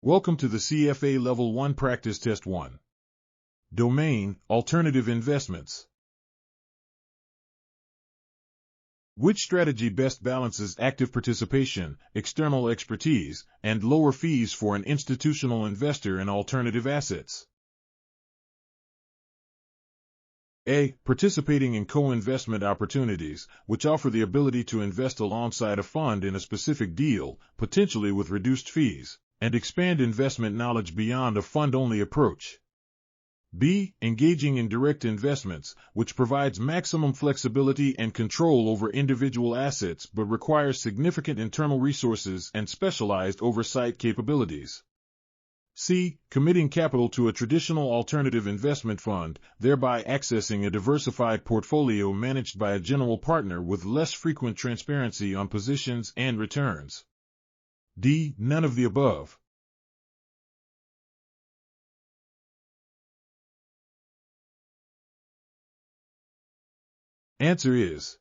Welcome to the CFA Level 1 Practice Test 1. Domain: Alternative Investments. Which strategy best balances active participation, external expertise, and lower fees for an institutional investor in alternative assets? A. Participating in co-investment opportunities, which offer the ability to invest alongside a fund in a specific deal, potentially with reduced fees, and expand investment knowledge beyond a fund-only approach. B. Engaging in direct investments, which provides maximum flexibility and control over individual assets but requires significant internal resources and specialized oversight capabilities. C. Committing capital to a traditional alternative investment fund, thereby accessing a diversified portfolio managed by a general partner with less frequent transparency on positions and returns. D. None of the above. Answer is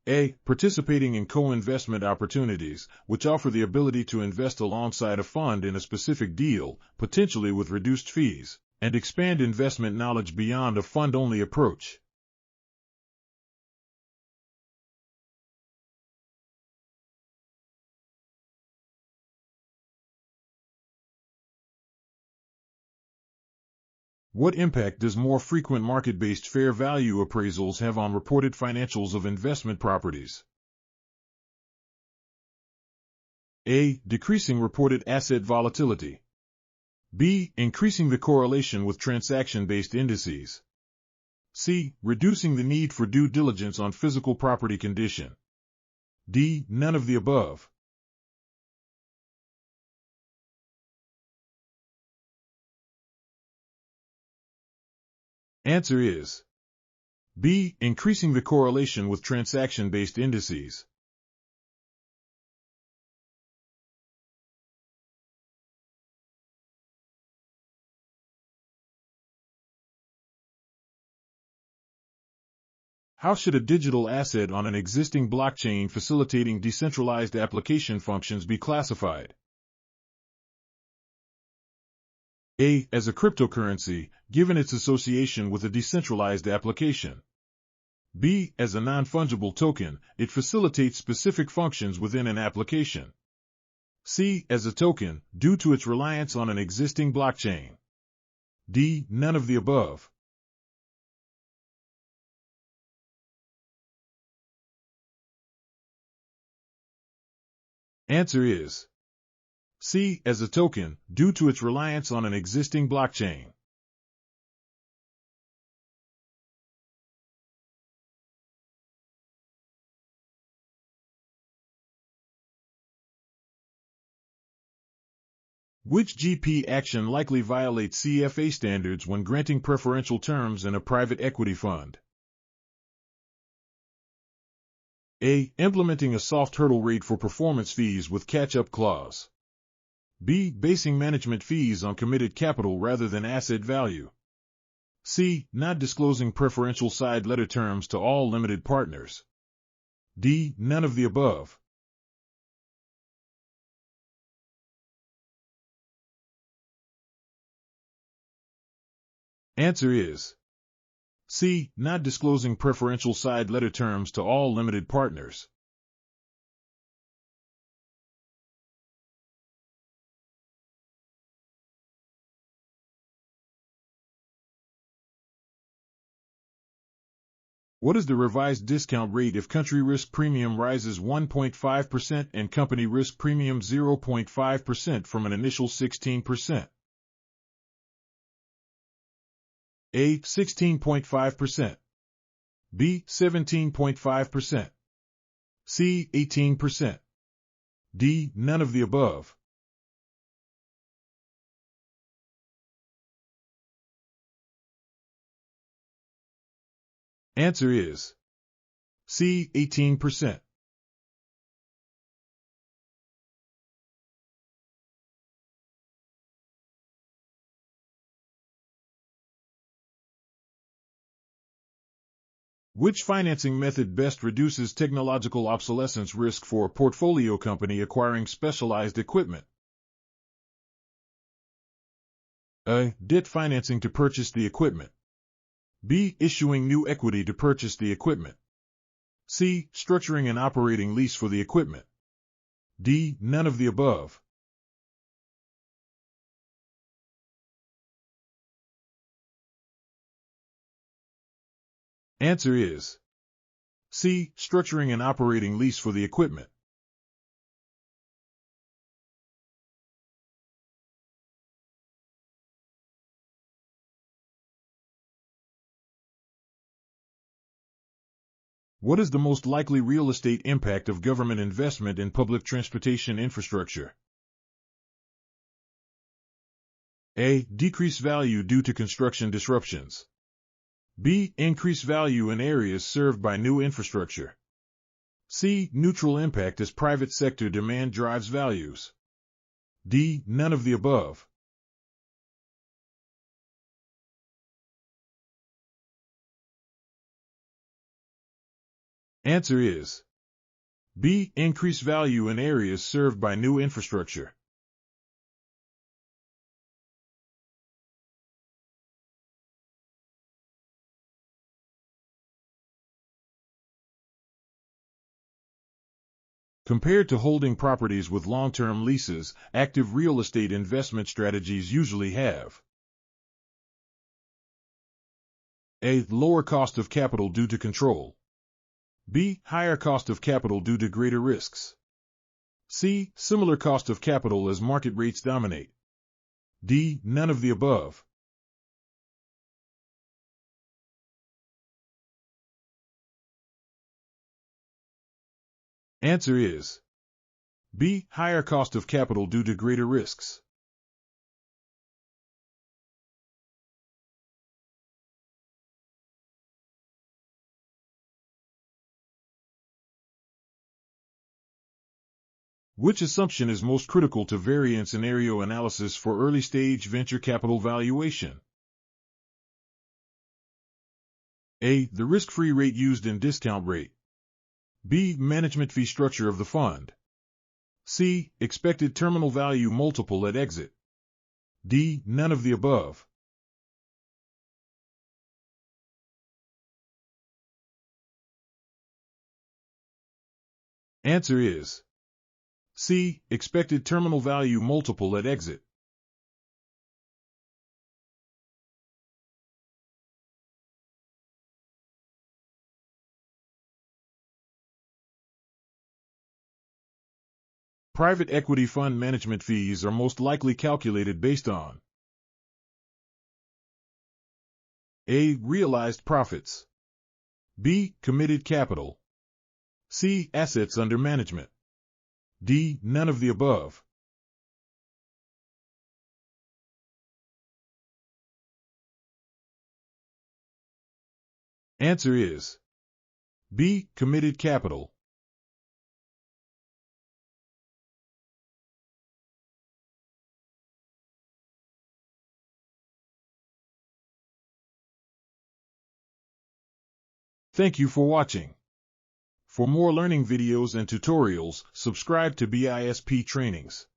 A. Participating in co-investment opportunities, which offer the ability to invest alongside a fund in a specific deal, potentially with reduced fees, and expand investment knowledge beyond a fund-only approach. What impact does more frequent market-based fair value appraisals have on reported financials of investment properties? A. Decreasing reported asset volatility. B. Increasing the correlation with transaction-based indices. C. Reducing the need for due diligence on physical property condition. D. None of the above. Answer is B. Increasing the correlation with transaction-based indices. How should a digital asset on an existing blockchain facilitating decentralized application functions be classified? A. As a cryptocurrency, given its association with a decentralized application. B. As a non-fungible token, it facilitates specific functions within an application. C. As a token, due to its reliance on an existing blockchain. D. None of the above. Answer is C. As a token, due to its reliance on an existing blockchain. Which GP action likely violates CFA standards when granting preferential terms in a private equity fund? A. Implementing a soft hurdle rate for performance fees with catch-up clause. B. Basing management fees on committed capital rather than asset value. C. Not disclosing preferential side letter terms to all limited partners. D. None of the above. Answer is C. Not disclosing preferential side letter terms to all limited partners. What is the revised discount rate if country risk premium rises 1.5% and company risk premium 0.5% from an initial 16%? A. 16.5%. B. 17.5%. C. 18%. D. None of the above. Answer is C. 18%. Which financing method best reduces technological obsolescence risk for a portfolio company acquiring specialized equipment? A. Debt financing to purchase the equipment. B. Issuing new equity to purchase the equipment. C. Structuring an operating lease for the equipment. D. None of the above. Answer is C. Structuring an operating lease for the equipment. What is the most likely real estate impact of government investment in public transportation infrastructure? A. Decrease value due to construction disruptions. B. Increase value in areas served by new infrastructure. C. Neutral impact as private sector demand drives values. D. None of the above. Answer is B. Increase value in areas served by new infrastructure. Compared to holding properties with long-term leases, active real estate investment strategies usually have A. Lower cost of capital due to control. B. Higher cost of capital due to greater risks. C. Similar cost of capital as market rates dominate. D. None of the above. Answer is B. Higher cost of capital due to greater risks. Which assumption is most critical to variance scenario analysis for early-stage venture capital valuation? A. The risk-free rate used in discount rate. B. Management fee structure of the fund. C. Expected terminal value multiple at exit. D. None of the above. Answer is C. Expected terminal value multiple at exit. Private equity fund management fees are most likely calculated based on A. Realized profits. B. Committed capital. C. Assets under management. D. None of the above. Answer is B. Committed capital. Thank you for watching. For more learning videos and tutorials, subscribe to BISP Trainings.